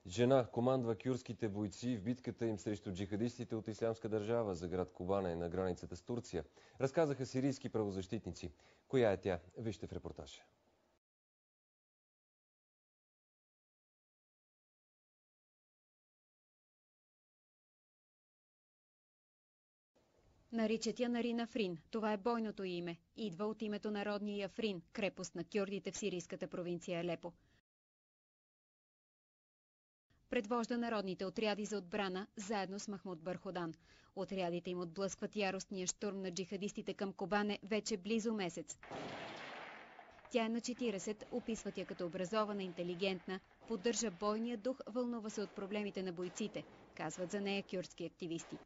Жена командва кюрдските бойци в битката им срещу джихадистите от Ислямска държава за град Кобане на границата с Турция. Разказаха сирийски правозащитници. Коя е тя? Вижте в репортажа. Наричат я Нарин Африн. Това е бойното име. Идва от името на родния Африн, крепост на кюрдите в сирийската провинция Алепо. Предвожда народните отряди за отбрана, заедно с Махмуд Барходан. Отрядите им отблъскват яростния щурм на джихадистите към Кобане вече близо месец. Тя е на 40, описват я като образована, интелигентна, поддържа бойния дух, вълнува се от проблемите на бойците, казват за нея кюрдски активисти.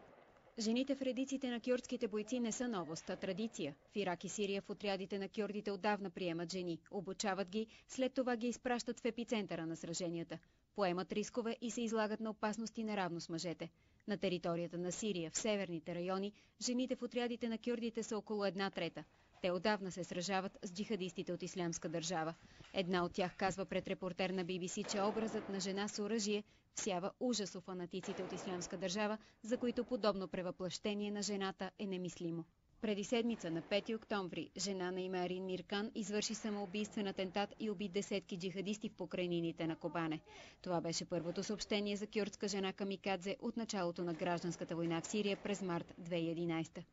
Жените в редиците на кюрдските бойци не са новост, а традиция. В Ирак и Сирия в отрядите на кюрдите отдавна приемат жени, обучават ги, след това ги изпращат в епицентъра на сраженията. Поемат рискове и се излагат на опасности наравно с мъжете. На територията на Сирия, в северните райони, жените в отрядите на кюрдите са около 1/3. Те отдавна се сражават с джихадистите от Ислямска държава. Една от тях казва пред репортер на BBC, че образът на жена с оръжие всява ужас у фанатиците от Ислямска държава, за които подобно превъплъщение на жената е немислимо. Преди седмица, на 5 октомври, жена на име Арин Миркан извърши самоубийствен атентат и уби десетки джихадисти в покрайнините на Кобане. Това беше първото съобщение за кюрдска жена камикадзе от началото на гражданската война в Сирия през март 2011.